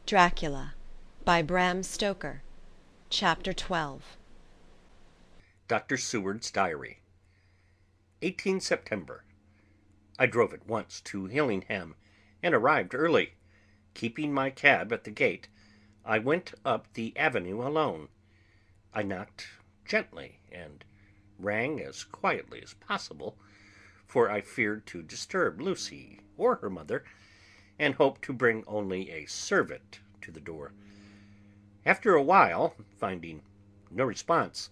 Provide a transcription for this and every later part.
Dracula by Bram Stoker. Chapter 12. Dr. Seward's Diary. 18 September. I drove at once to Hillingham and arrived early. Keeping my cab at the gate, I went up the avenue alone. I knocked gently and rang as quietly as possible, for I feared to disturb Lucy or her mother, and hoped to bring only a servant to the door. After a while, finding no response,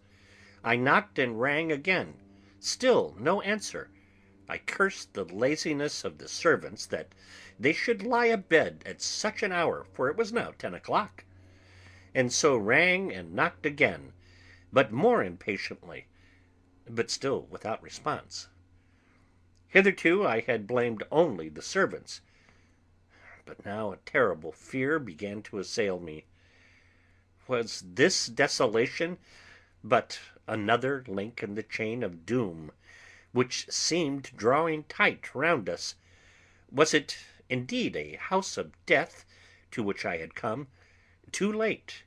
I knocked and rang again. Still no answer. I cursed the laziness of the servants that they should lie abed at such an hour, for it was now 10 o'clock, and so rang and knocked again, but more impatiently, but still without response. Hitherto I had blamed only the servants, but now a terrible fear began to assail me. Was this desolation but another link in the chain of doom which seemed drawing tight round us? Was it indeed a house of death to which I had come too late?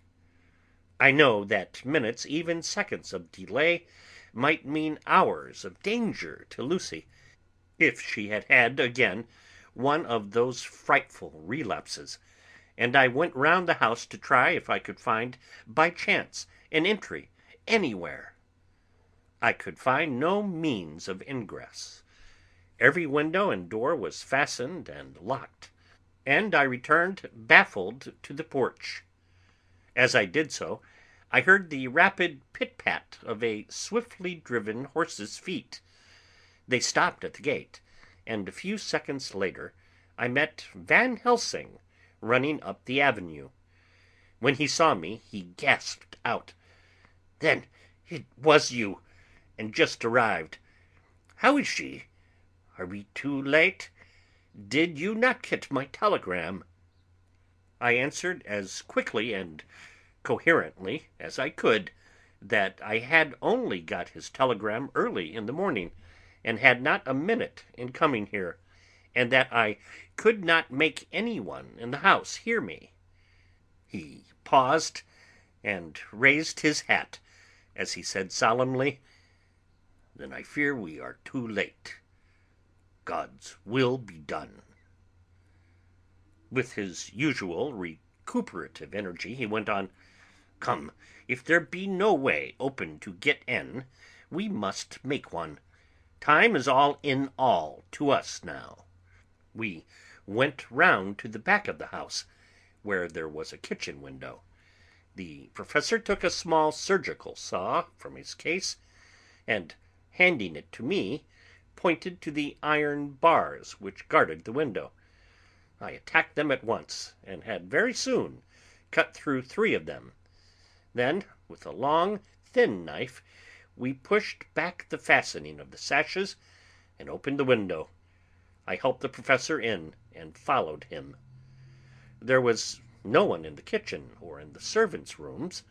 I know that minutes, even seconds of delay, might mean hours of danger to Lucy, if she had had again one of those frightful relapses, and I went round the house to try if I could find by chance an entry anywhere. I could find no means of ingress. Every window and door was fastened and locked, and I returned baffled to the porch. As I did so, I heard the rapid pit-pat of a swiftly driven horse's feet. They stopped at the gate, and a few seconds later I met Van Helsing running up the avenue. When he saw me, he gasped out, "Then it was you, and just arrived. How is she? Are we too late? Did you not get my telegram?" I answered as quickly and coherently as I could that I had only got his telegram early in the morning, and had not a minute in coming here, and that I could not make any one in the house hear me. He paused and raised his hat as he said solemnly, "Then I fear we are too late. God's will be done." With his usual recuperative energy, he went on, "Come, if there be no way open to get in, we must make one. Time is all in all to us now." We went round to the back of the house, where there was a kitchen window. The professor took a small surgical saw from his case, and, handing it to me, pointed to the iron bars which guarded the window. I attacked them at once, and had very soon cut through 3 of them. Then, with a long, thin knife, we pushed back the fastening of the sashes and opened the window. I helped the professor in and followed him. There was no one in the kitchen or in the servants' rooms,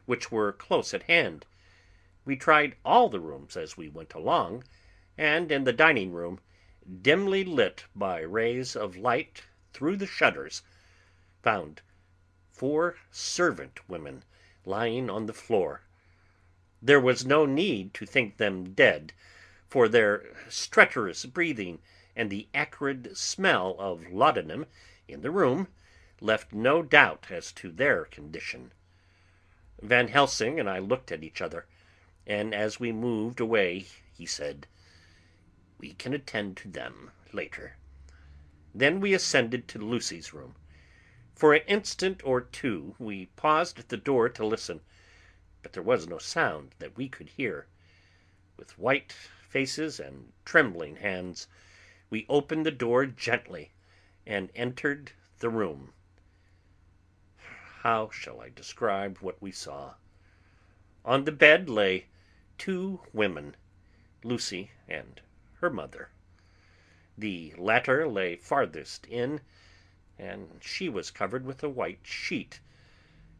which were close at hand. We tried all the rooms as we went along, and in the dining room, dimly lit by rays of light through the shutters, found 4 servant women lying on the floor. There was no need to think them dead, for their stertorous breathing and the acrid smell of laudanum in the room left no doubt as to their condition. Van Helsing and I looked at each other, and as we moved away he said, "We can attend to them later." Then we ascended to Lucy's room. For an instant or two we paused at the door to listen, but there was no sound that we could hear. With white faces and trembling hands, we opened the door gently and entered the room. How shall I describe what we saw? On the bed lay 2 women, Lucy and her mother. The latter lay farthest in, and she was covered with a white sheet,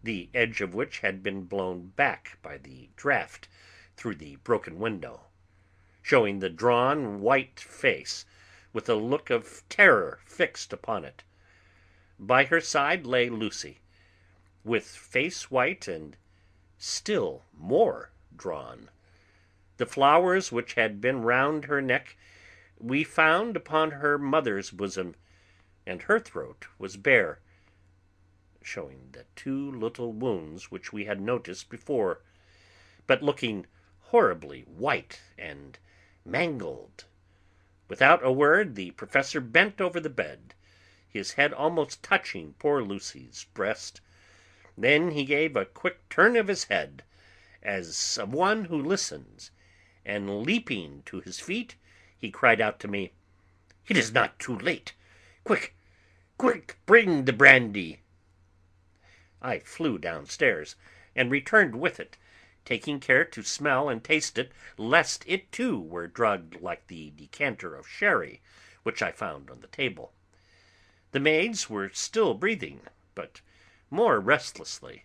the edge of which had been blown back by the draught through the broken window, showing the drawn white face with a look of terror fixed upon it. By her side lay Lucy, with face white and still more drawn. The flowers which had been round her neck we found upon her mother's bosom, and her throat was bare, showing the two little wounds which we had noticed before, but looking horribly white and mangled. Without a word the professor bent over the bed, his head almost touching poor Lucy's breast. Then he gave a quick turn of his head, as of one who listens, and leaping to his feet, he cried out to me, "It is not too late! Quick, quick, bring the brandy!" I flew downstairs, and returned with it, taking care to smell and taste it, lest it too were drugged like the decanter of sherry which I found on the table. The maids were still breathing, but more restlessly,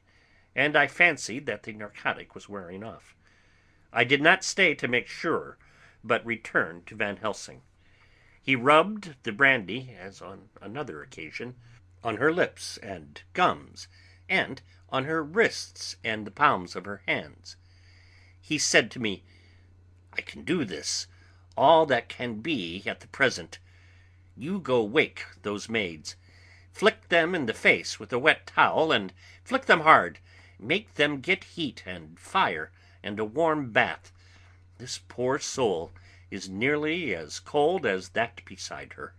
and I fancied that the narcotic was wearing off. I did not stay to make sure, but returned to Van Helsing. He rubbed the brandy, as on another occasion, on her lips and gums, and on her wrists and the palms of her hands. He said to me, "I can do this, all that can be at the present. You go wake those maids. Flick them in the face with a wet towel, and flick them hard. Make them get heat and fire and a warm bath. This poor soul is nearly as cold as that beside her.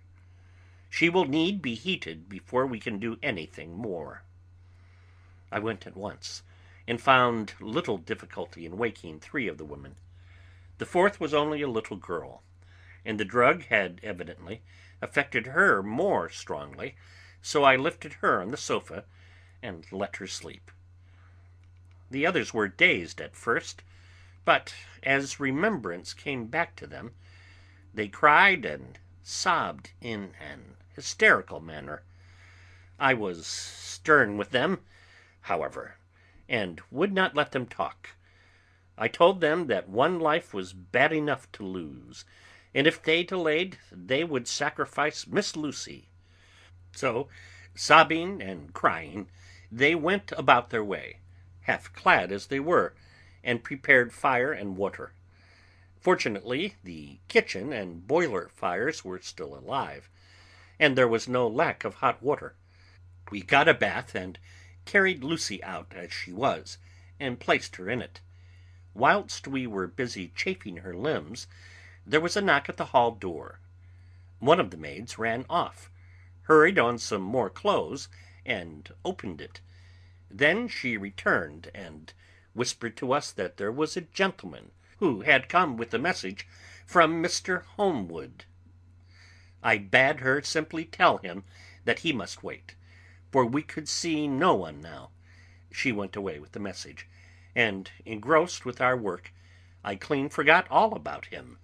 She will need be heated before we can do anything more." I went at once, and found little difficulty in waking 3 of the women. The 4th was only a little girl, and the drug had evidently affected her more strongly, so I lifted her on the sofa and let her sleep. The others were dazed at first, but as remembrance came back to them, they cried and sobbed in an hysterical manner. I was stern with them, however, and would not let them talk. I told them that one life was bad enough to lose, and if they delayed they would sacrifice Miss Lucy. So, sobbing and crying, they went about their way, half clad as they were, and prepared fire and water. Fortunately, the kitchen and boiler fires were still alive, and there was no lack of hot water. We got a bath and carried Lucy out as she was, and placed her in it. Whilst we were busy chafing her limbs, there was a knock at the hall door. One of the maids ran off, hurried on some more clothes, and opened it. Then she returned and whispered to us that there was a gentleman who had come with a message from Mr. Holmwood. I bade her simply tell him that he must wait, for we could see no one now. She went away with the message, and, engrossed with our work, I clean forgot all about him.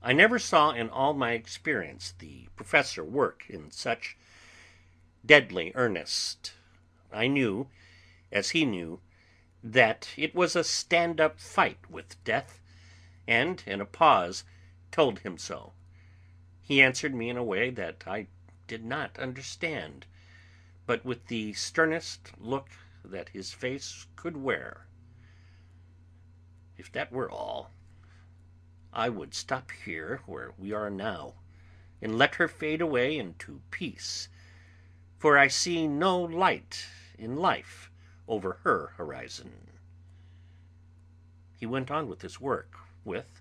I never saw in all my experience the professor work in such deadly earnest. I knew, as he knew, that it was a stand-up fight with death, and in a pause told him so. He answered me in a way that I did not understand, but with the sternest look that his face could wear. If that were all, I would stop here where we are now, and let her fade away into peace, for I see no light in life over her horizon. He went on with his work with,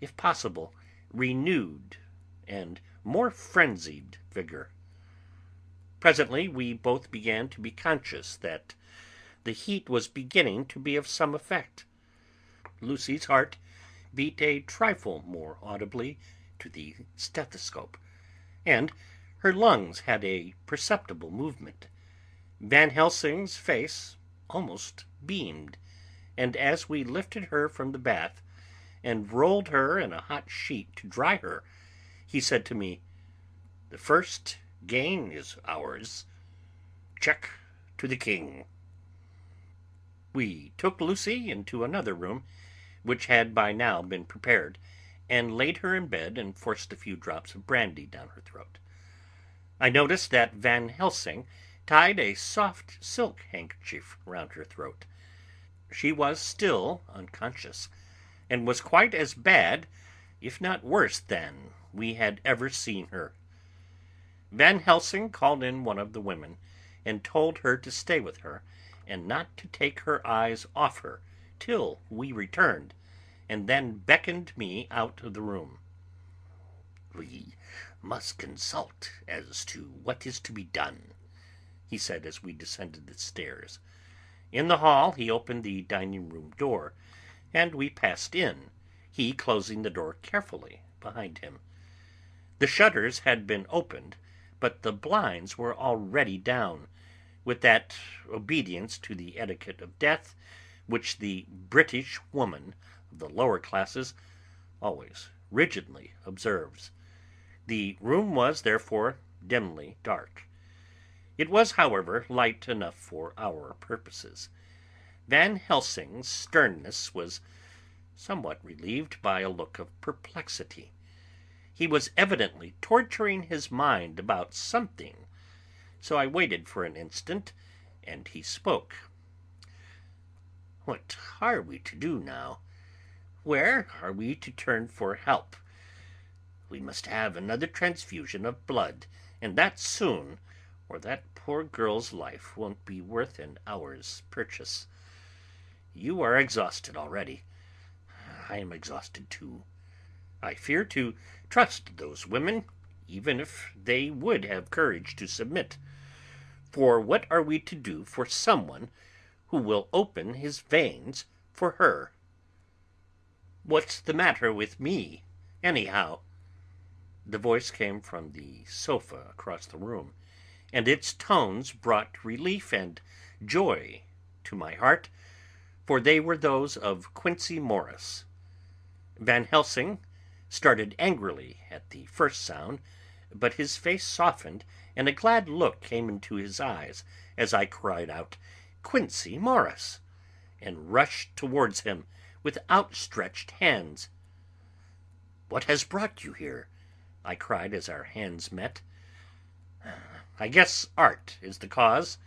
if possible, renewed and more frenzied vigor. Presently we both began to be conscious that the heat was beginning to be of some effect. Lucy's heart beat a trifle more audibly to the stethoscope, and her lungs had a perceptible movement. Van Helsing's face almost beamed, and as we lifted her from the bath and rolled her in a hot sheet to dry her, he said to me, "The first gain is ours. Check to the king." We took Lucy into another room, which had by now been prepared, and laid her in bed and forced a few drops of brandy down her throat. I noticed that Van Helsing tied a soft silk handkerchief round her throat. She was still unconscious, and was quite as bad, if not worse than, we had ever seen her. Van Helsing called in one of the women, and told her to stay with her, and not to take her eyes off her till we returned, and then beckoned me out of the room. "We must consult as to what is to be done," he said as we descended the stairs. In the hall he opened the dining-room door, and we passed in, he closing the door carefully behind him. The shutters had been opened, but the blinds were already down, with that obedience to the etiquette of death which the British woman of the lower classes always rigidly observes. The room was, therefore, dimly dark. It was, however, light enough for our purposes. Van Helsing's sternness was somewhat relieved by a look of perplexity. He was evidently torturing his mind about something, so I waited for an instant, and he spoke. "What are we to do now? Where are we to turn for help? We must have another transfusion of blood, and that soon, or that poor girl's life won't be worth an hour's purchase. You are exhausted already. I am exhausted too. I fear to trust those women, even if they would have courage to submit. For what are we to do for someone who will open his veins for her? What's the matter with me, anyhow?" The voice came from the sofa across the room, and its tones brought relief and joy to my heart, for they were those of Quincey Morris. Van Helsing started angrily at the first sound, but his face softened, and a glad look came into his eyes as I cried out, "Quincey Morris!" and rushed towards him with outstretched hands. "What has brought you here?" I cried as our hands met. "I guess art is the cause."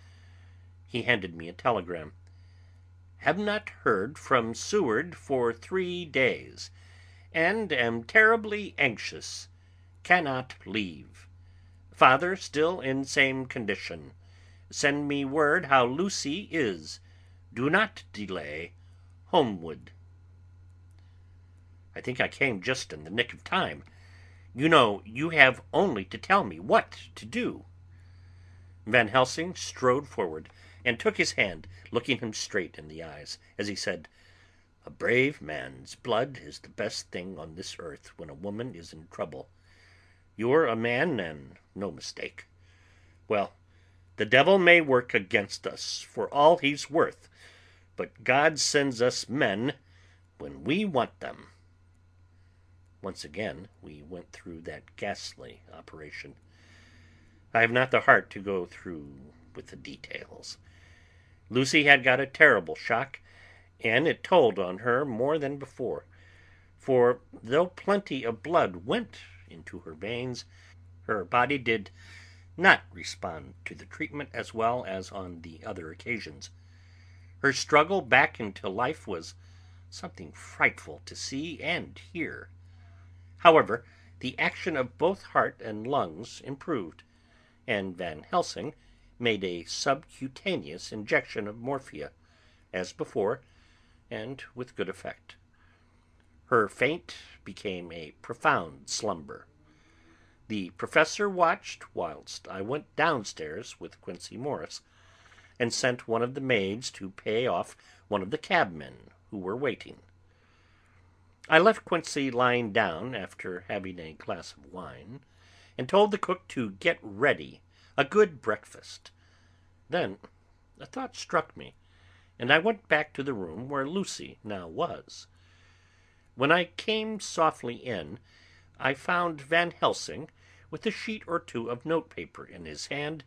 He handed me a telegram. "Have not heard from Seward for 3 days, and am terribly anxious. Cannot leave. Father still in same condition. Send me word how Lucy is. Do not delay. Homeward." I think I came just in the nick of time. You know, you have only to tell me what to do. Van Helsing strode forward and took his hand, looking him straight in the eyes, as he said, "A brave man's blood is the best thing on this earth when a woman is in trouble. You're a man, and no mistake. Well, the devil may work against us for all he's worth, but God sends us men when we want them." Once again we went through that ghastly operation. I have not the heart to go through with the details. Lucy had got a terrible shock, and it told on her more than before, for though plenty of blood went into her veins, her body did not respond to the treatment as well as on the other occasions. Her struggle back into life was something frightful to see and hear. However, the action of both heart and lungs improved, and Van Helsing made a subcutaneous injection of morphia, as before, and with good effect. Her faint became a profound slumber. The professor watched whilst I went downstairs with Quincey Morris, and sent one of the maids to pay off one of the cabmen who were waiting. I left Quincey lying down after having a glass of wine, and told the cook to get ready a good breakfast. Then a thought struck me, and I went back to the room where Lucy now was. When I came softly in, I found Van Helsing with a sheet or two of notepaper in his hand.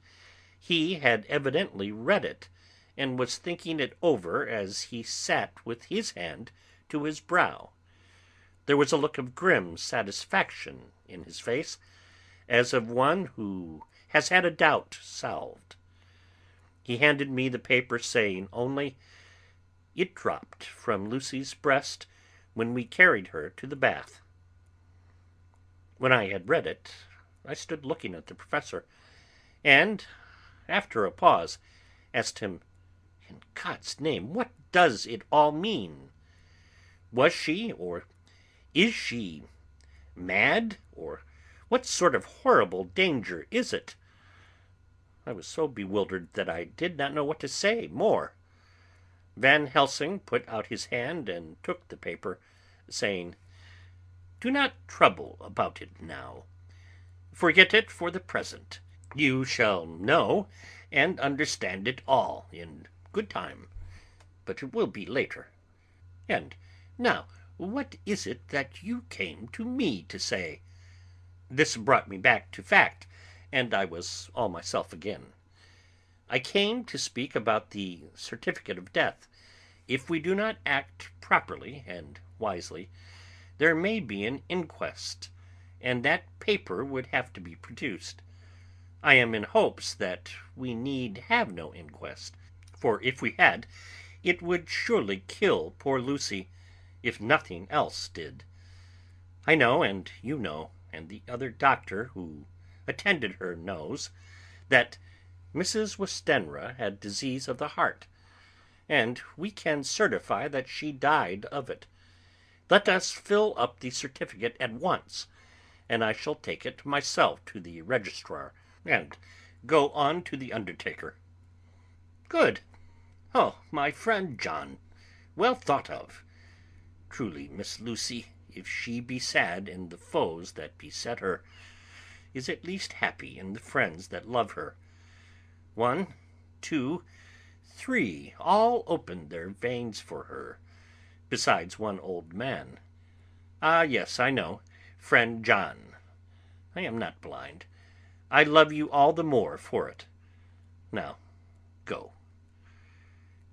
He had evidently read it, and was thinking it over as he sat with his hand to his brow. There was a look of grim satisfaction in his face, as of one who has had a doubt solved." He handed me the paper, saying only, "It dropped from Lucy's breast when we carried her to the bath." When I had read it, I stood looking at the professor, and, after a pause, asked him, "In God's name, what does it all mean? Was she, or is she, mad, or what sort of horrible danger is it?" I was so bewildered that I did not know what to say more. Van Helsing put out his hand and took the paper, saying, "Do not trouble about it now. Forget it for the present. You shall know and understand it all in good time, but it will be later. And now, what is it that you came to me to say?" This brought me back to fact, and I was all myself again. "I came to speak about the certificate of death. If we do not act properly and wisely, there may be an inquest, and that paper would have to be produced. I am in hopes that we need have no inquest, for if we had, it would surely kill poor Lucy, if nothing else did. I know, and you know, and the other doctor who attended her knows, that Mrs. Westenra had disease of the heart, and we can certify that she died of it. Let us fill up the certificate at once, and I shall take it myself to the registrar, and go on to the undertaker." "Good! Oh, my friend John, well thought of! Truly Miss Lucy, if she be sad in the foes that beset her, is at least happy in the friends that love her. 1, 2, 3, all opened their veins for her, besides one old man. Ah, yes, I know, friend John. I am not blind. I love you all the more for it. Now, go."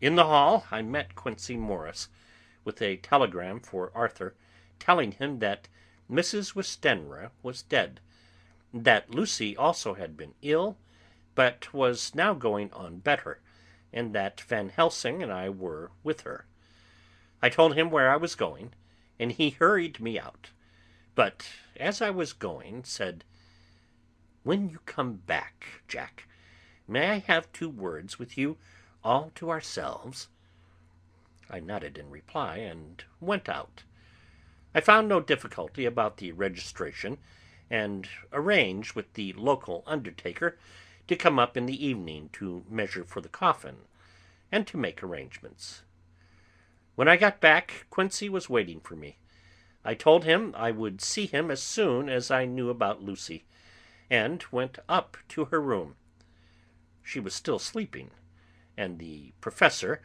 In the hall I met Quincey Morris, with a telegram for Arthur, telling him that Mrs. Westenra was dead, that Lucy also had been ill, but was now going on better, and that Van Helsing and I were with her. I told him where I was going, and he hurried me out, but as I was going said, "When you come back, Jack, may I have 2 words with you, all to ourselves?" I nodded in reply, and went out. I found no difficulty about the registration, and arranged with the local undertaker to come up in the evening to measure for the coffin, and to make arrangements. When I got back, Quincey was waiting for me. I told him I would see him as soon as I knew about Lucy, and went up to her room. She was still sleeping, and the professor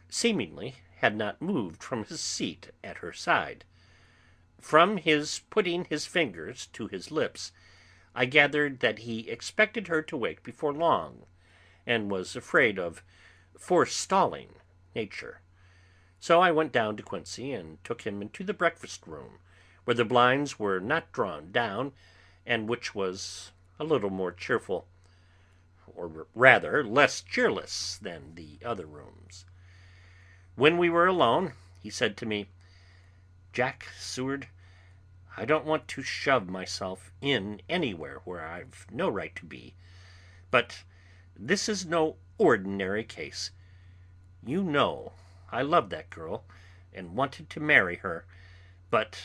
seemingly had not moved from his seat at her side. From his putting his fingers to his lips, I gathered that he expected her to wake before long, and was afraid of forestalling nature. So I went down to Quincey and took him into the breakfast room, where the blinds were not drawn down, and which was a little more cheerful, or rather less cheerless, than the other rooms. When we were alone, he said to me, "Jack Seward, I don't want to shove myself in anywhere where I've no right to be, but this is no ordinary case. You know I loved that girl and wanted to marry her, but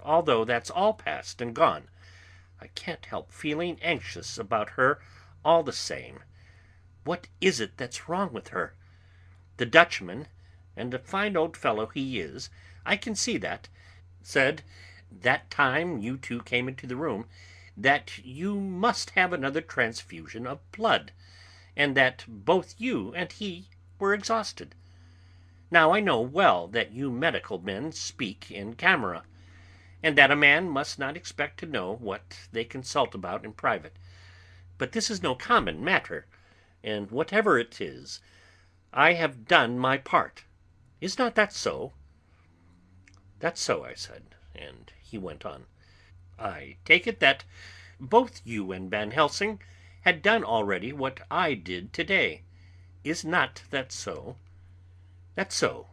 although that's all past and gone, I can't help feeling anxious about her all the same. What is it that's wrong with her? The Dutchman, and a fine old fellow he is, I can see that, said that time you 2 came into the room that you must have another transfusion of blood, and that both you and he were exhausted. Now I know well that you medical men speak in camera, and that a man must not expect to know what they consult about in private, but this is no common matter, and whatever it is, I have done my part. Is not that so?" "That's so," I said, and he went on, "I take it that both you and Van Helsing had done already what I did today. Is not that so? That's so.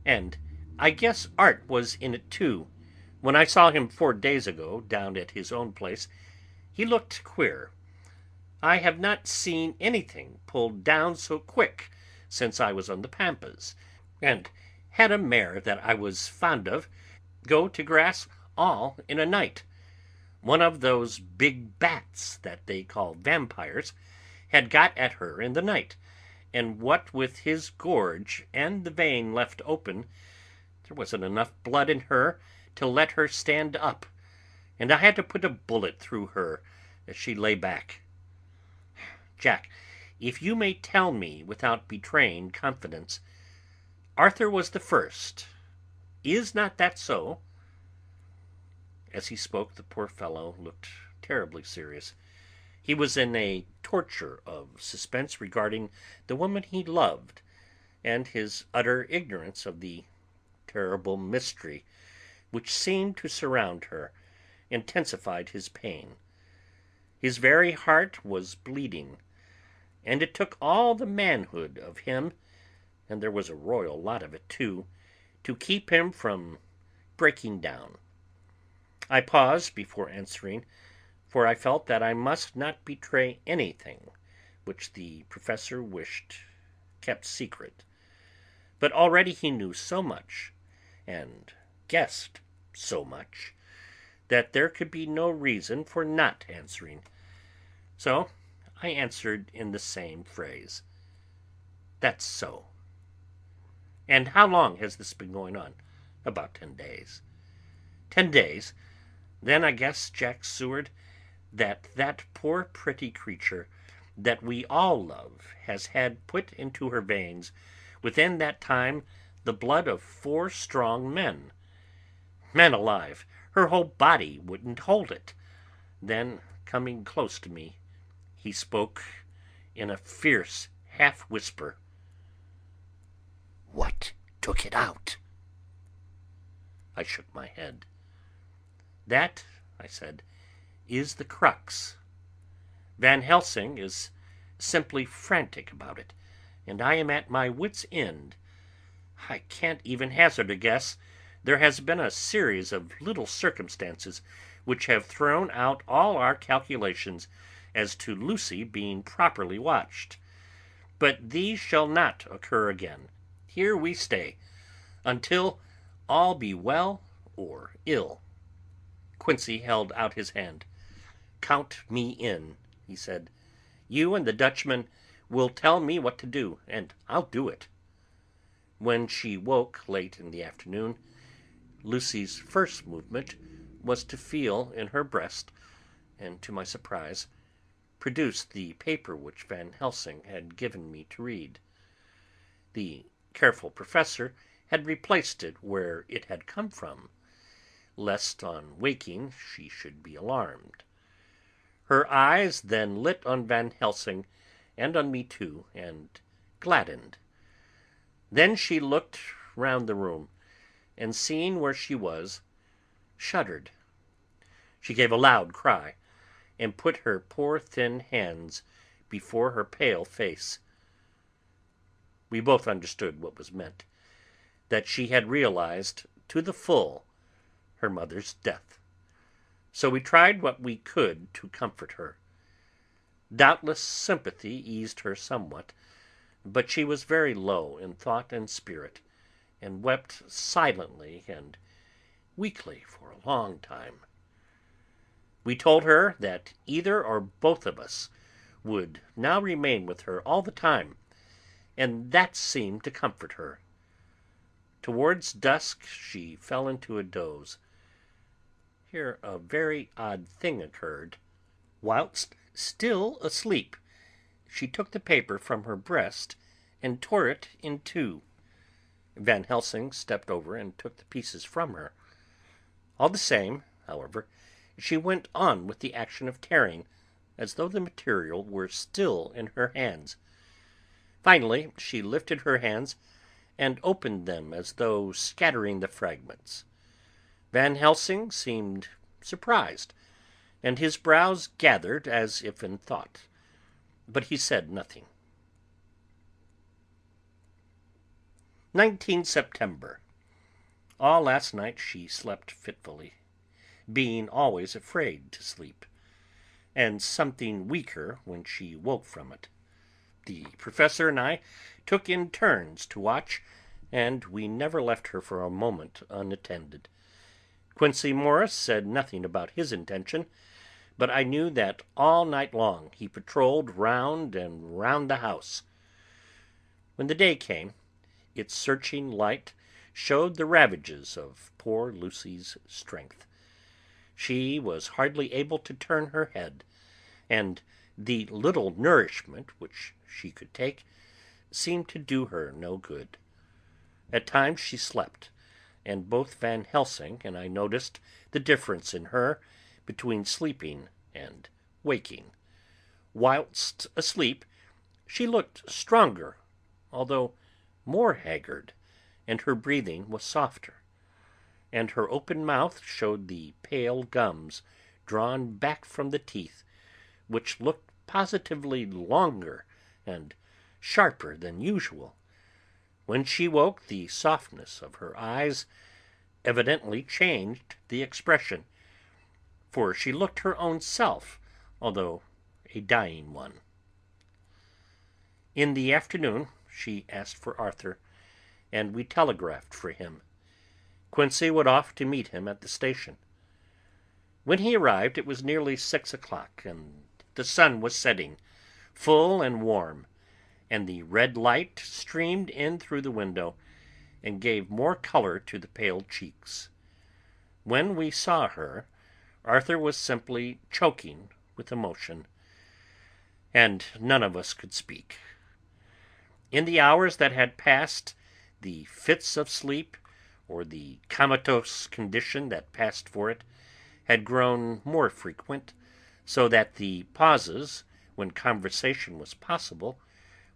And I guess Art was in it too. When I saw him 4 days ago, down at his own place, he looked queer. I have not seen anything pulled down so quick since I was on the Pampas, and had a mare that I was fond of go to grass all in a night. One of those big bats that they call vampires had got at her in the night, and what with his gorge and the vein left open, there wasn't enough blood in her to let her stand up, and I had to put a bullet through her as she lay back. Jack, if you may tell me without betraying confidence, Arthur was the first. Is not that so?" As he spoke, the poor fellow looked terribly serious. He was in a torture of suspense regarding the woman he loved, and his utter ignorance of the terrible mystery which seemed to surround her intensified his pain. His very heart was bleeding, and it took all the manhood of him, and there was a royal lot of it too, to keep him from breaking down. I paused before answering, for I felt that I must not betray anything which the professor wished kept secret. But already he knew so much, and guessed so much, that there could be no reason for not answering. So I answered in the same phrase. "That's so." "And how long has this been going on?" "About 10 days." "10 days? Then I guess, Jack Seward, that poor pretty creature that we all love has had put into her veins within that time the blood of 4 strong men. Man alive, her whole body wouldn't hold it." Then, coming close to me, he spoke in a fierce half-whisper. "What took it out?" I shook my head. "That," I said, "is the crux. Van Helsing is simply frantic about it, and I am at my wit's end. I can't even hazard a guess. There has been a series of little circumstances which have thrown out all our calculations as to Lucy being properly watched. But these shall not occur again. Here we stay, until all be well or ill." Quincey held out his hand. "Count me in," he said. "You and the Dutchman will tell me what to do, and I'll do it." When she woke late in the afternoon, Lucy's first movement was to feel in her breast, and, to my surprise, produce the paper which Van Helsing had given me to read. The careful professor had replaced it where it had come from, lest on waking she should be alarmed. Her eyes then lit on Van Helsing and on me too, and gladdened. Then she looked round the room, and seeing where she was, shuddered. She gave a loud cry, and put her poor thin hands before her pale face. We both understood what was meant, that she had realized to the full her mother's death. So we tried what we could to comfort her. Doubtless sympathy eased her somewhat, but she was very low in thought and spirit, and wept silently and weakly for a long time. We told her that either or both of us would now remain with her all the time, and that seemed to comfort her. Towards dusk she fell into a doze. Here a very odd thing occurred. Whilst still asleep, she took the paper from her breast and tore it in two. Van Helsing stepped over and took the pieces from her. All the same, however, she went on with the action of tearing, as though the material were still in her hands. Finally she lifted her hands and opened them as though scattering the fragments. Van Helsing seemed surprised, and his brows gathered as if in thought, but he said nothing. 19 September. All last night she slept fitfully, being always afraid to sleep, and something weaker when she woke from it. The professor and I took in turns to watch, and we never left her for a moment unattended. Quincey Morris said nothing about his intention, but I knew that all night long he patrolled round and round the house. When the day came, its searching light showed the ravages of poor Lucy's strength. She was hardly able to turn her head, and the little nourishment which she could take seemed to do her no good. At times she slept, and both Van Helsing and I noticed the difference in her between sleeping and waking. Whilst asleep, she looked stronger, although more haggard, and her breathing was softer, and her open mouth showed the pale gums drawn back from the teeth, which looked positively longer and sharper than usual. When she woke, the softness of her eyes evidently changed the expression, for she looked her own self, although a dying one. In the afternoon she asked for Arthur, and we telegraphed for him. Quincey went off to meet him at the station. When he arrived it was nearly 6 o'clock, and the sun was setting, full and warm, and the red light streamed in through the window and gave more color to the pale cheeks. When we saw her, Arthur was simply choking with emotion, and none of us could speak. In the hours that had passed, the fits of sleep, or the comatose condition that passed for it, had grown more frequent, so that the pauses, when conversation was possible,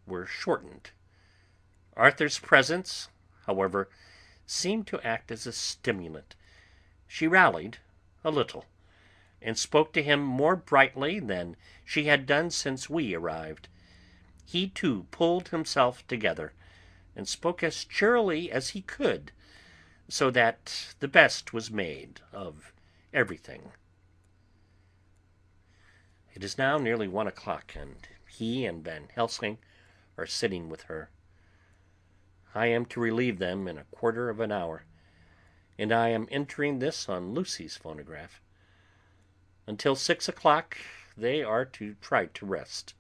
were shortened. Arthur's presence, however, seemed to act as a stimulant. She rallied a little, and spoke to him more brightly than she had done since we arrived. He too pulled himself together, and spoke as cheerily as he could, so that the best was made of everything. It is now nearly 1 o'clock, and he and Van Helsing are sitting with her. I am to relieve them in a quarter of an hour, and I am entering this on Lucy's phonograph. Until 6 o'clock they are to try to rest.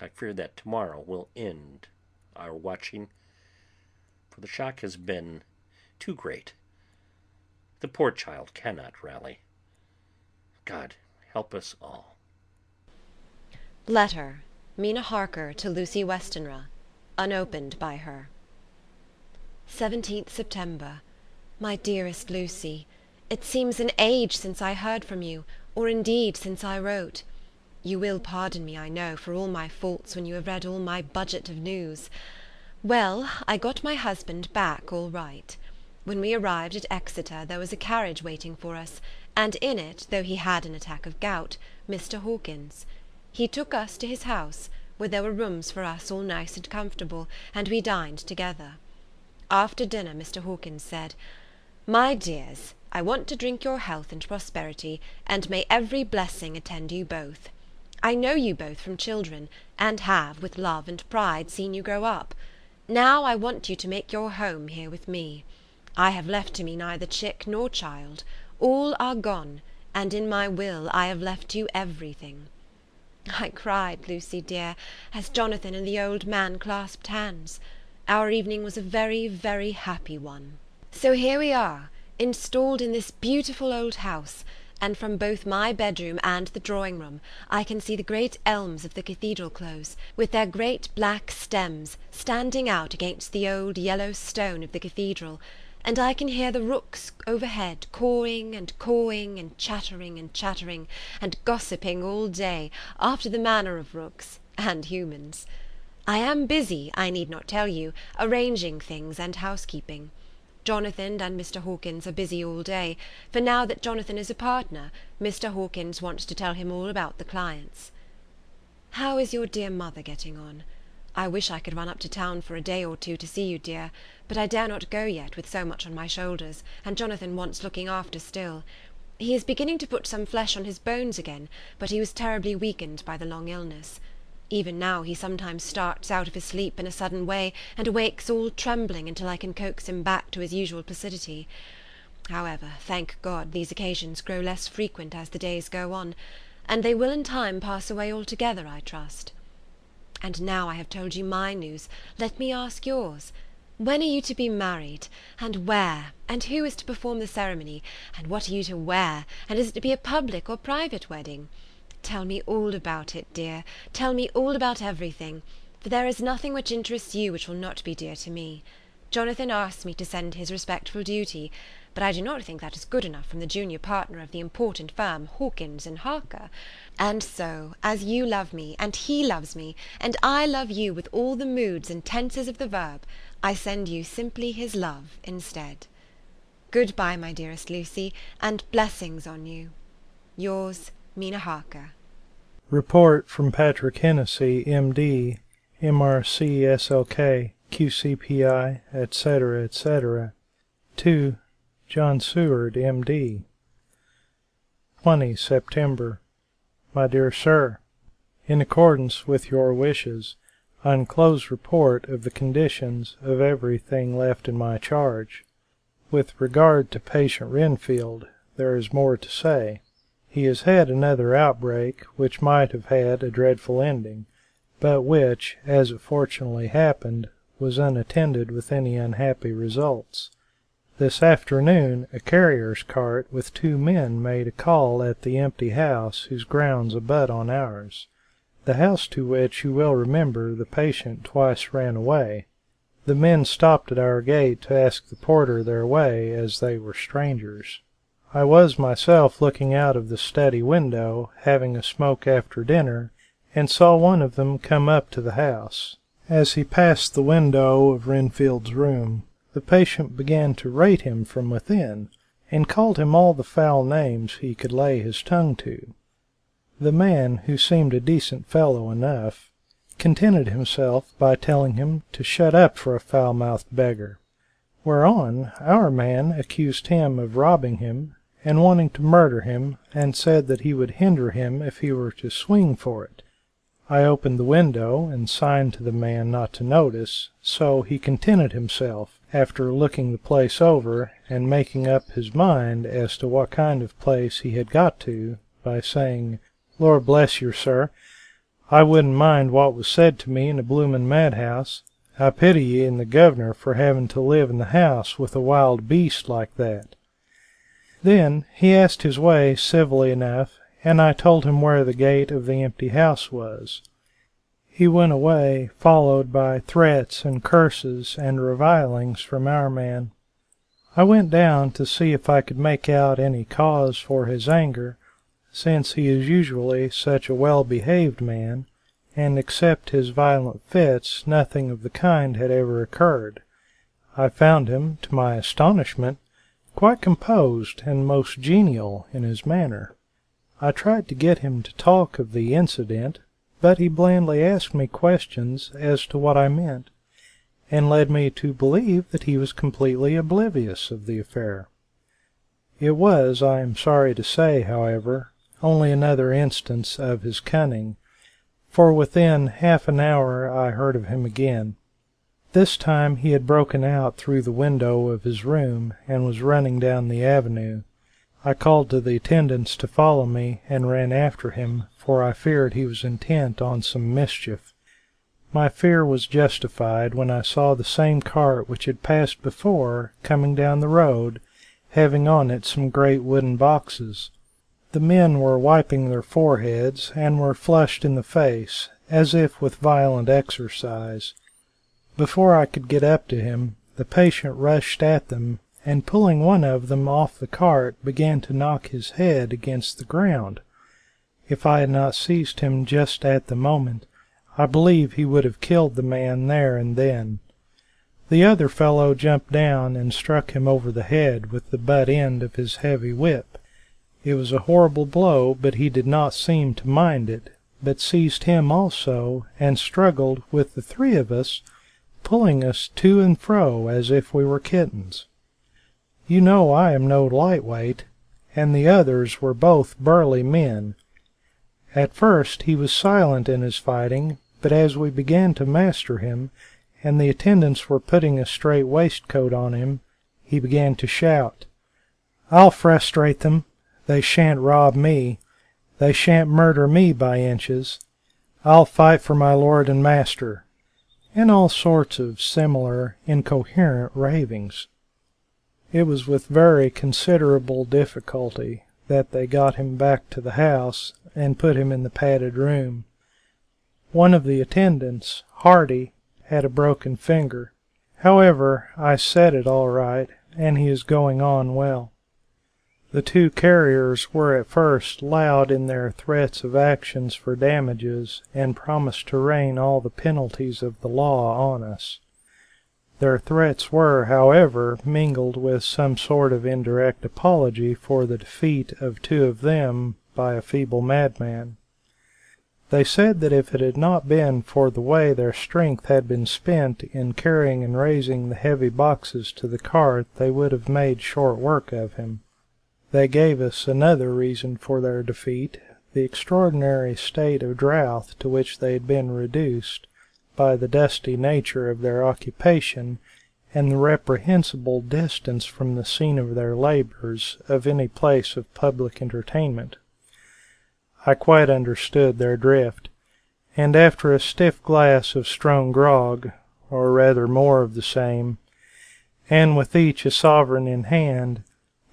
I fear that tomorrow will end our watching, for the shock has been too great. The poor child cannot rally. God help us all. Letter, Mina Harker to Lucy Westenra, unopened by her. 17th September. My dearest Lucy, it seems an age since I heard from you, or indeed since I wrote. You will pardon me, I know, for all my faults when you have read all my budget of news. Well, I got my husband back all right. When we arrived at Exeter there was a carriage waiting for us, and in it, though he had an attack of gout, Mr. Hawkins. He took us to his house, where there were rooms for us all nice and comfortable, and we dined together. After dinner Mr. Hawkins said, "My dears, I want to drink your health and prosperity, and may every blessing attend you both. I know you both from children, and have, with love and pride, seen you grow up. Now I want you to make your home here with me. I have left to me neither chick nor child. All are gone, and in my will I have left you everything." I cried, Lucy dear, as Jonathan and the old man clasped hands. Our evening was a very, very happy one. So here we are, installed in this beautiful old house, and from both my bedroom and the drawing-room I can see the great elms of the cathedral close, with their great black stems standing out against the old yellow stone of the cathedral, and I can hear the rooks overhead cawing and chattering and gossiping all day, after the manner of rooks and humans. I am busy, I need not tell you, arranging things and housekeeping. Jonathan and Mr. Hawkins are busy all day, for now that Jonathan is a partner, Mr. Hawkins wants to tell him all about the clients. How is your dear mother getting on? I wish I could run up to town for a day or two to see you, dear, but I dare not go yet with so much on my shoulders, and Jonathan wants looking after still. He is beginning to put some flesh on his bones again, but he was terribly weakened by the long illness. Even now he sometimes starts out of his sleep in a sudden way, and awakes all trembling until I can coax him back to his usual placidity. However, thank God, these occasions grow less frequent as the days go on, and they will in time pass away altogether, I trust. And now I have told you my news, let me ask yours. When are you to be married, and where, and who is to perform the ceremony, and what are you to wear, and is it to be a public or private wedding? Tell me all about it, dear, tell me all about everything, for there is nothing which interests you which will not be dear to me. Jonathan asked me to send his respectful duty, but I do not think that is good enough from the junior partner of the important firm Hawkins and Harker. And so, as you love me, and he loves me, and I love you with all the moods and tenses of the verb, I send you simply his love instead. Good-bye, my dearest Lucy, and blessings on you. Yours, Mina Harker. Report from Patrick Hennessy, M.D., M.R.C., S.L.K., Q.C.P.I., etc., etc. To John Seward, M.D. 20 September. My dear Sir, in accordance with your wishes, I enclose report of the conditions of everything left in my charge. With regard to patient Renfield, there is more to say. He has had another outbreak, which might have had a dreadful ending, but which, as it fortunately happened, was unattended with any unhappy results. This afternoon a carrier's cart with 2 men made a call at the empty house whose grounds abut on ours, the house to which you will remember the patient twice ran away. The men stopped at our gate to ask the porter their way, as they were strangers. I was myself looking out of the study window, having a smoke after dinner, and saw one of them come up to the house. As he passed the window of Renfield's room, the patient began to rate him from within, and called him all the foul names he could lay his tongue to. The man, who seemed a decent fellow enough, contented himself by telling him to shut up for a foul-mouthed beggar, whereon our man accused him of robbing him and wanting to murder him, and said that he would hinder him if he were to swing for it. I opened the window and signed to the man not to notice, so he contented himself, after looking the place over and making up his mind as to what kind of place he had got to, by saying, "Lord bless you, sir, I wouldn't mind what was said to me in a bloomin' madhouse. I pity ye and the governor for having to live in the house with a wild beast like that." Then he asked his way civilly enough, and I told him where the gate of the empty house was. He went away, followed by threats and curses and revilings from our man. I went down to see if I could make out any cause for his anger, since he is usually such a well-behaved man, and except his violent fits nothing of the kind had ever occurred. I found him, to my astonishment, quite composed and most genial in his manner. I tried to get him to talk of the incident, but he blandly asked me questions as to what I meant, and led me to believe that he was completely oblivious of the affair. It was, I am sorry to say, however, only another instance of his cunning, for within half an hour I heard of him again. This time he had broken out through the window of his room and was running down the avenue. I called to the attendants to follow me, and ran after him, for I feared he was intent on some mischief. My fear was justified when I saw the same cart which had passed before coming down the road, having on it some great wooden boxes. The men were wiping their foreheads, and were flushed in the face, as if with violent exercise. Before I could get up to him, the patient rushed at them, and pulling one of them off the cart began to knock his head against the ground. If I had not seized him just at the moment, I believe he would have killed the man there and then. The other fellow jumped down and struck him over the head with the butt end of his heavy whip. It was a horrible blow, but he did not seem to mind it, but seized him also, and struggled with the three of us, pulling us to and fro as if we were kittens. You know I am no lightweight, and the others were both burly men. At first he was silent in his fighting, but as we began to master him, and the attendants were putting a straight waistcoat on him, he began to shout, "I'll frustrate them. They shan't rob me. They shan't murder me by inches. I'll fight for my lord and master," and all sorts of similar incoherent ravings. It was with very considerable difficulty that they got him back to the house and put him in the padded room. One of the attendants, Hardy, had a broken finger. However, I set it all right, and he is going on well. The two carriers were at first loud in their threats of actions for damages, and promised to rain all the penalties of the law on us. Their threats were, however, mingled with some sort of indirect apology for the defeat of two of them by a feeble madman. They said that if it had not been for the way their strength had been spent in carrying and raising the heavy boxes to the cart, they would have made short work of him. They gave us another reason for their defeat, the extraordinary state of drought to which they had been reduced by the dusty nature of their occupation, and the reprehensible distance from the scene of their labors of any place of public entertainment. I quite understood their drift, and after a stiff glass of strong grog, or rather more of the same, and with each a sovereign in hand,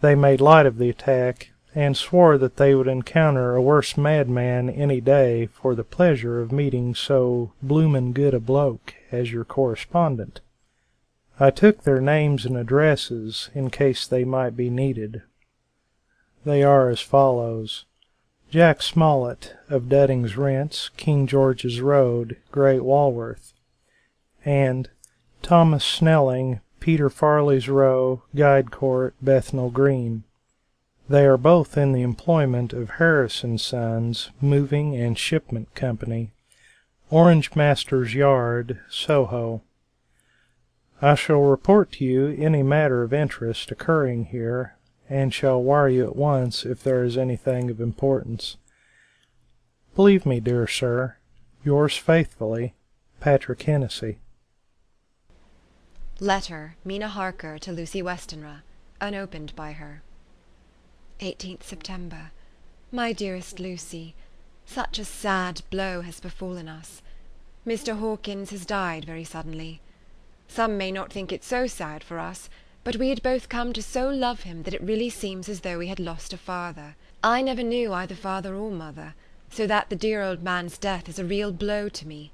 they made light of the attack, and swore that they would encounter a worse madman any day for the pleasure of meeting so bloomin' good a bloke as your correspondent. I took their names and addresses in case they might be needed. They are as follows: Jack Smollett, of Dudding's Rents, King George's Road, Great Walworth, and Thomas Snelling, Peter Farley's Row, Guide Court, Bethnal Green. They are both in the employment of Harris & Sons, Moving and Shipment Company, Orange Master's Yard, Soho. I shall report to you any matter of interest occurring here, and shall wire you at once if there is anything of importance. Believe me, dear sir, yours faithfully, Patrick Hennessy. Letter, Mina Harker to Lucy Westenra, unopened by her. 18th September. My dearest Lucy, such a sad blow has befallen us. Mr. Hawkins has died very suddenly. Some may not think it so sad for us, but we had both come to so love him that it really seems as though we had lost a father. I never knew either father or mother, so that the dear old man's death is a real blow to me.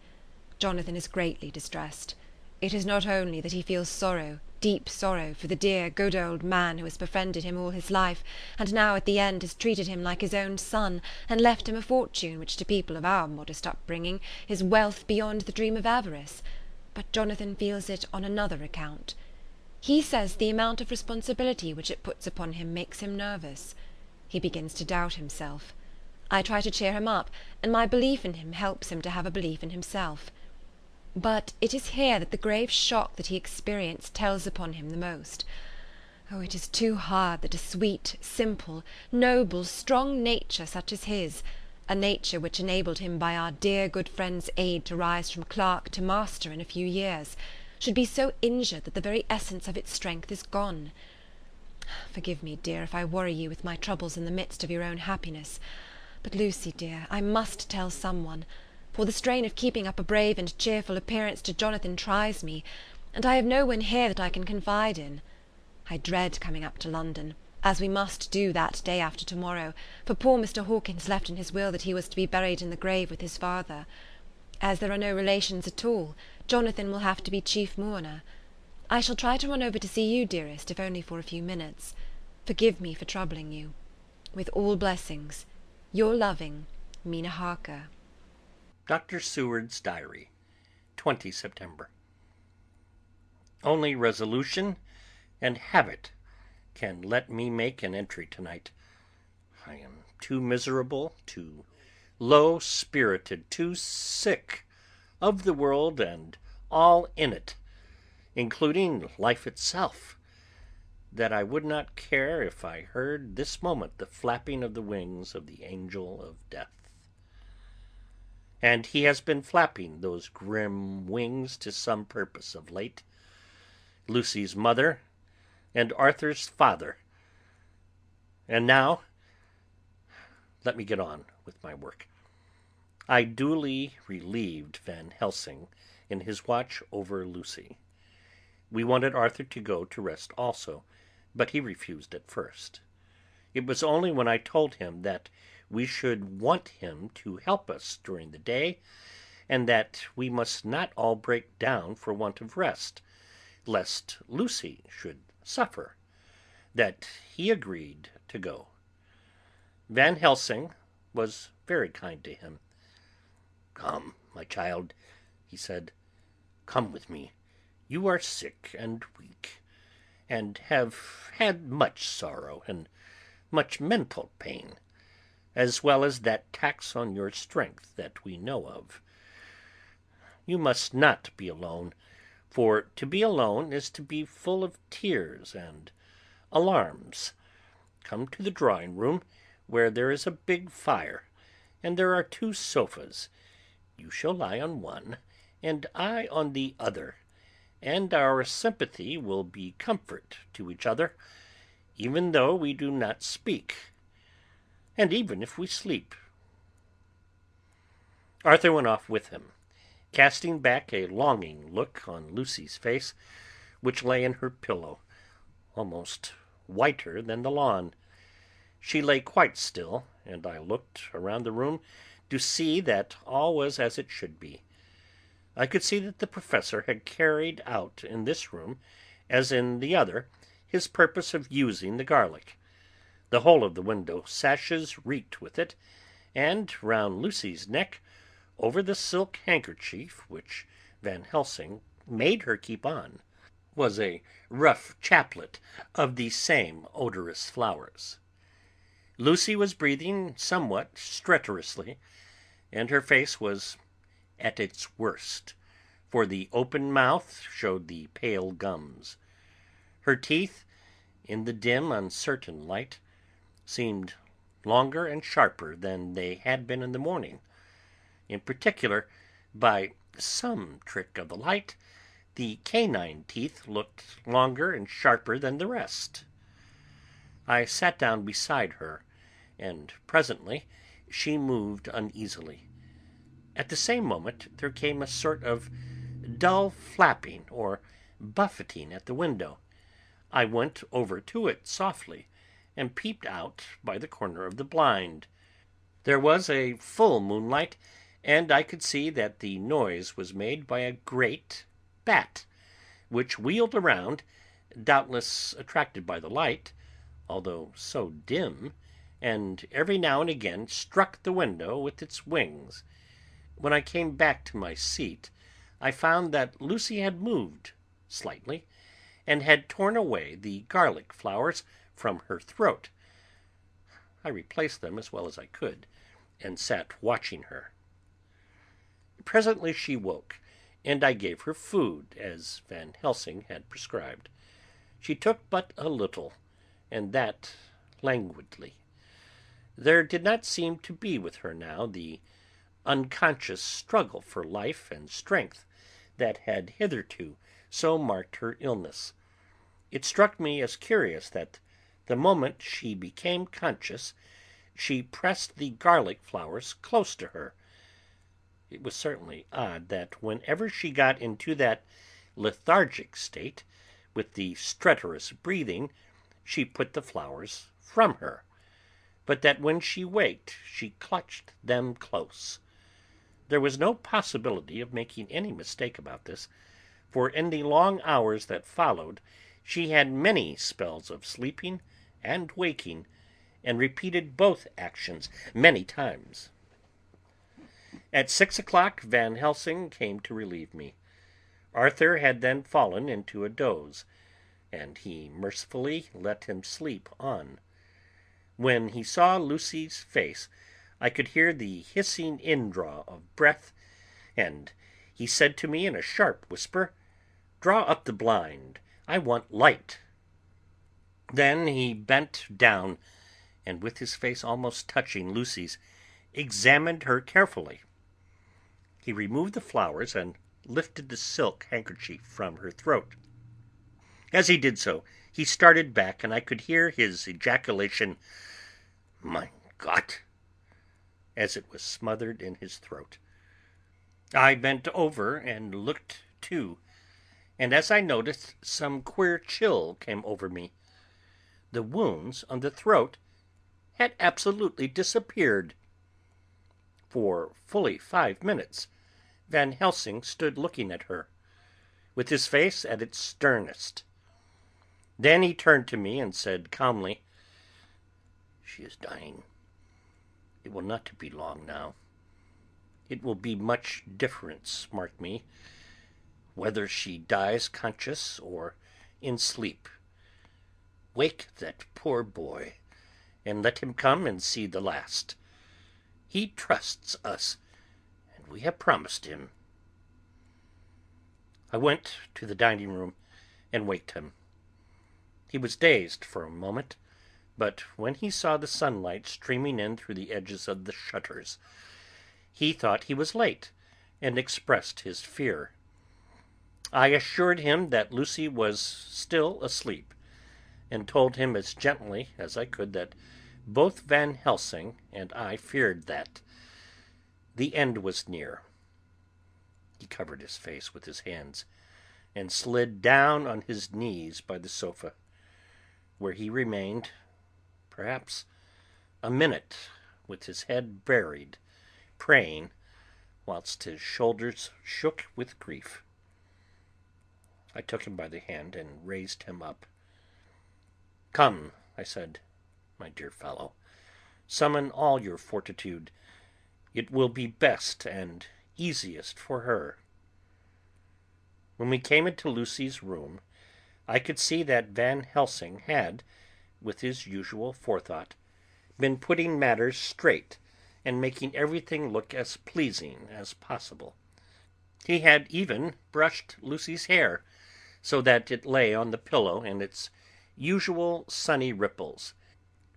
Jonathan is greatly distressed. It is not only that he feels sorrow, deep sorrow, for the dear, good old man who has befriended him all his life, and now at the end has treated him like his own son, and left him a fortune which to people of our modest upbringing is wealth beyond the dream of avarice, but Jonathan feels it on another account. He says the amount of responsibility which it puts upon him makes him nervous. He begins to doubt himself. I try to cheer him up, and my belief in him helps him to have a belief in himself. But it is here that the grave shock that he experienced tells upon him the most. Oh, it is too hard that a sweet, simple, noble, strong nature such as his, a nature which enabled him by our dear good friend's aid to rise from clerk to master in a few years, should be so injured that the very essence of its strength is gone. Forgive me, dear, if I worry you with my troubles in the midst of your own happiness. But, Lucy, dear, I must tell someone, for the strain of keeping up a brave and cheerful appearance to Jonathan tries me, and I have no one here that I can confide in. I dread coming up to London, as we must do that day after to-morrow, for poor Mr. Hawkins left in his will that he was to be buried in the grave with his father. As there are no relations at all, Jonathan will have to be chief mourner. I shall try to run over to see you, dearest, if only for a few minutes. Forgive me for troubling you. With all blessings, your loving, Mina Harker. Dr. Seward's Diary, 20 September. Only resolution and habit can let me make an entry tonight. I am too miserable, too low-spirited, too sick of the world and all in it, including life itself, that I would not care if I heard this moment the flapping of the wings of the angel of death. And he has been flapping those grim wings to some purpose of late. Lucy's mother and Arthur's father. And now, let me get on with my work. I duly relieved Van Helsing in his watch over Lucy. We wanted Arthur to go to rest also, but he refused at first. It was only when I told him that we should want him to help us during the day, and that we must not all break down for want of rest, lest Lucy should suffer, that he agreed to go. Van Helsing was very kind to him. "Come, my child," he said, "come with me. You are sick and weak, and have had much sorrow and much mental pain, as well as that tax on your strength that we know of. You must not be alone, for to be alone is to be full of tears and alarms. Come to the drawing-room, where there is a big fire, and there are 2 sofas. You shall lie on one, and I on the other, and our sympathy will be comfort to each other, even though we do not speak, and even if we sleep." Arthur went off with him, casting back a longing look on Lucy's face, which lay in her pillow, almost whiter than the lawn. She lay quite still, and I looked around the room to see that all was as it should be. I could see that the professor had carried out in this room, as in the other, his purpose of using the garlic. The whole of the window sashes reeked with it, and round Lucy's neck, over the silk handkerchief which Van Helsing made her keep on, was a rough chaplet of the same odorous flowers. Lucy was breathing somewhat stertorously, and her face was at its worst, for the open mouth showed the pale gums. Her teeth, in the dim, uncertain light, seemed longer and sharper than they had been in the morning. In particular, by some trick of the light, the canine teeth looked longer and sharper than the rest. I sat down beside her, and presently she moved uneasily. At the same moment there came a sort of dull flapping or buffeting at the window. I went over to it softly, and peeped out by the corner of the blind. There was a full moonlight, and I could see that the noise was made by a great bat, which wheeled around, doubtless attracted by the light, although so dim, and every now and again struck the window with its wings. When I came back to my seat, I found that Lucy had moved slightly, and had torn away the garlic flowers from her throat. I replaced them as well as I could, and sat watching her. Presently she woke, and I gave her food, as Van Helsing had prescribed. She took but a little, and that languidly. There did not seem to be with her now the unconscious struggle for life and strength that had hitherto so marked her illness. It struck me as curious that the moment she became conscious, she pressed the garlic flowers close to her. It was certainly odd that whenever she got into that lethargic state, with the stertorous breathing, she put the flowers from her, but that when she waked she clutched them close. There was no possibility of making any mistake about this, for in the long hours that followed she had many spells of sleeping and waking, and repeated both actions many times. At 6 o'clock Van Helsing came to relieve me. Arthur had then fallen into a doze, and he mercifully let him sleep on. When he saw Lucy's face, I could hear the hissing indraw of breath, and he said to me in a sharp whisper, "Draw up the blind, I want light." Then he bent down, and with his face almost touching Lucy's, examined her carefully. He removed the flowers and lifted the silk handkerchief from her throat. As he did so, he started back, and I could hear his ejaculation, "Mein Gott," as it was smothered in his throat. I bent over and looked too, and as I noticed, some queer chill came over me. The wounds on the throat had absolutely disappeared. For fully 5 minutes, Van Helsing stood looking at her, with his face at its sternest. Then he turned to me and said calmly, "She is dying. It will not be long now. It will be much difference, mark me, whether she dies conscious or in sleep. Wake that poor boy, and let him come and see the last. He trusts us, and we have promised him." I went to the dining room and waked him. He was dazed for a moment, but when he saw the sunlight streaming in through the edges of the shutters, he thought he was late and expressed his fear. I assured him that Lucy was still asleep, and told him as gently as I could that both Van Helsing and I feared that the end was near. He covered his face with his hands and slid down on his knees by the sofa, where he remained, perhaps a minute, with his head buried, praying, whilst his shoulders shook with grief. I took him by the hand and raised him up. "Come," I said, "my dear fellow, summon all your fortitude. It will be best and easiest for her." When we came into Lucy's room, I could see that Van Helsing had, with his usual forethought, been putting matters straight and making everything look as pleasing as possible. He had even brushed Lucy's hair, so that it lay on the pillow in its usual sunny ripples.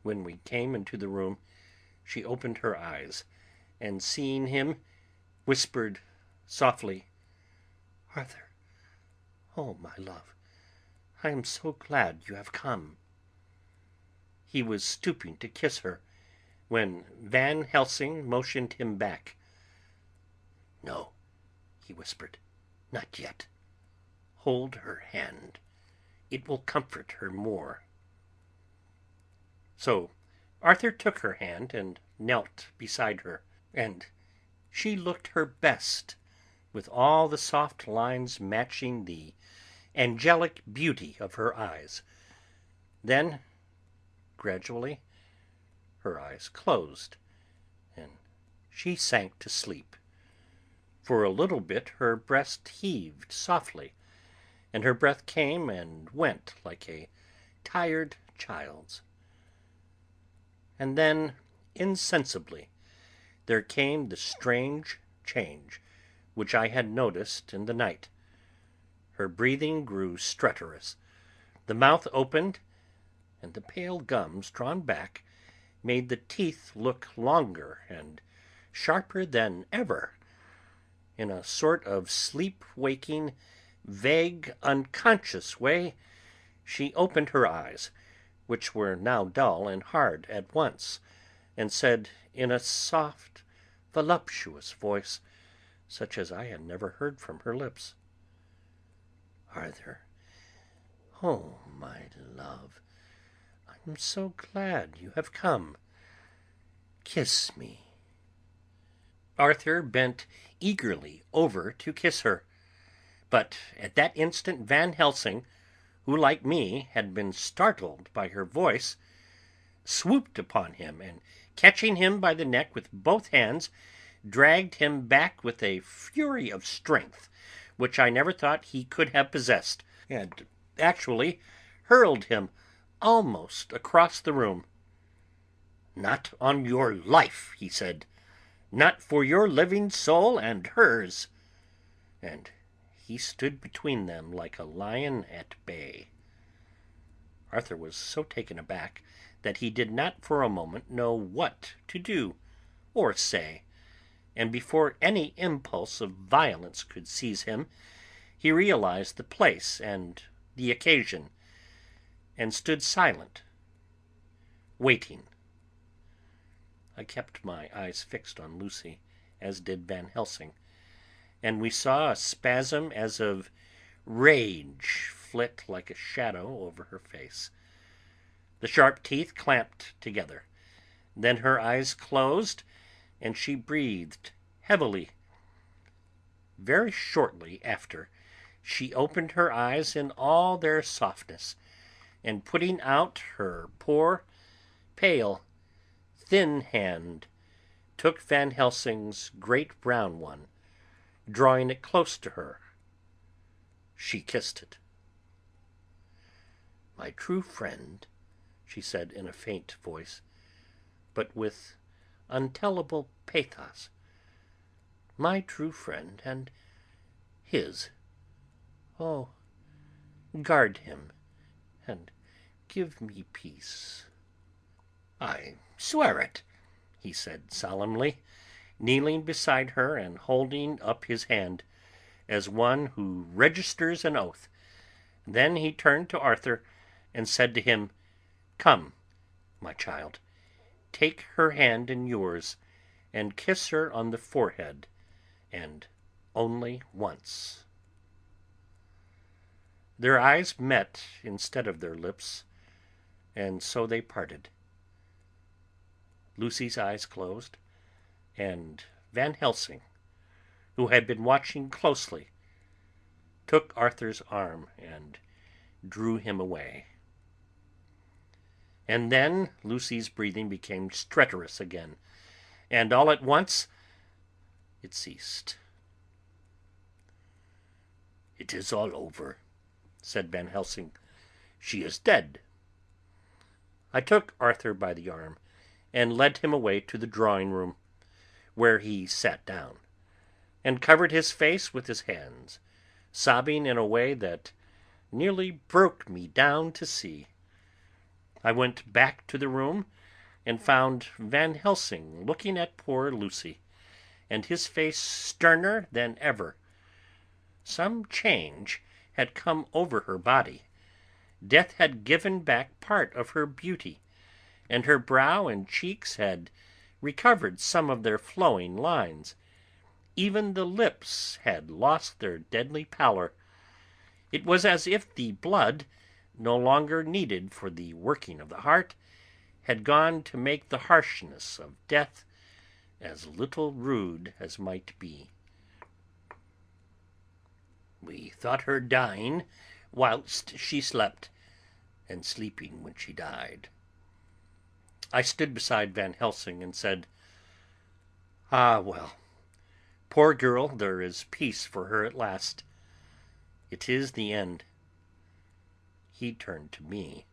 When we came into the room, she opened her eyes, and seeing him, whispered softly, "Arthur, oh, my love, I am so glad you have come." He was stooping to kiss her, when Van Helsing motioned him back. "No," he whispered, "not yet. Hold her hand. It will comfort her more." So Arthur took her hand and knelt beside her, and she looked her best, with all the soft lines matching the angelic beauty of her eyes. Then, gradually, her eyes closed, and she sank to sleep. For a little bit her breast heaved softly, and her breath came and went like a tired child's. And then, insensibly, there came the strange change which I had noticed in the night. Her breathing grew stertorous, the mouth opened, and the pale gums, drawn back, made the teeth look longer and sharper than ever. In a sort of sleep-waking, vague, unconscious way, she opened her eyes, which were now dull and hard at once, and said in a soft, voluptuous voice, such as I had never heard from her lips, "Arthur, oh, my love, I'm so glad you have come. Kiss me." Arthur bent eagerly over to kiss her, but at that instant Van Helsing, who like me had been startled by her voice, swooped upon him, and catching him by the neck with both hands, dragged him back with a fury of strength which I never thought he could have possessed, and actually hurled him almost across the room. "Not on your life," he said. "Not for your living soul and hers." And he stood between them like a lion at bay. Arthur was so taken aback that he did not for a moment know what to do or say, and before any impulse of violence could seize him, he realized the place and the occasion, and stood silent, waiting. I kept my eyes fixed on Lucy, as did Van Helsing, and we saw a spasm as of rage flit like a shadow over her face. The sharp teeth clamped together. Then her eyes closed, and she breathed heavily. Very shortly after, she opened her eyes in all their softness, and putting out her poor, pale, thin hand, took Van Helsing's great brown one, drawing it close to her. She kissed it. "My true friend," she said in a faint voice, but with untellable pathos, "my true friend and his. Oh, guard him and give me peace." "I swear it," he said solemnly, kneeling beside her and holding up his hand, as one who registers an oath. Then he turned to Arthur and said to him, "Come, my child, take her hand in yours, and kiss her on the forehead, and only once." Their eyes met instead of their lips, and so they parted. Lucy's eyes closed, and Van Helsing, who had been watching closely, took Arthur's arm and drew him away. And then Lucy's breathing became stertorous again, and all at once it ceased. "It is all over," said Van Helsing. "She is dead." I took Arthur by the arm and led him away to the drawing-room, where he sat down, and covered his face with his hands, sobbing in a way that nearly broke me down to see. I went back to the room and found Van Helsing looking at poor Lucy, and his face sterner than ever. Some change had come over her body. Death had given back part of her beauty, and her brow and cheeks had recovered some of their flowing lines. Even the lips had lost their deadly pallor. It was as if the blood, no longer needed for the working of the heart, had gone to make the harshness of death as little rude as might be. "We thought her dying whilst she slept, and sleeping when she died." I stood beside Van Helsing and said, "Ah, well, poor girl, there is peace for her at last. It is the end." He turned to me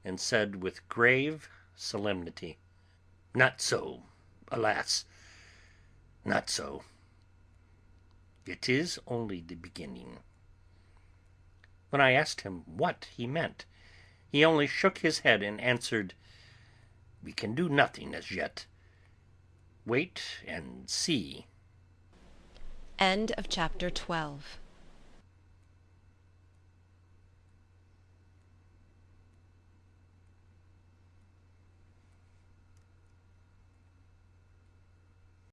and said with grave solemnity, "Not so, alas, not so. It is only the beginning." When I asked him what he meant, he only shook his head and answered, "We can do nothing as yet. Wait and see." End of chapter 12.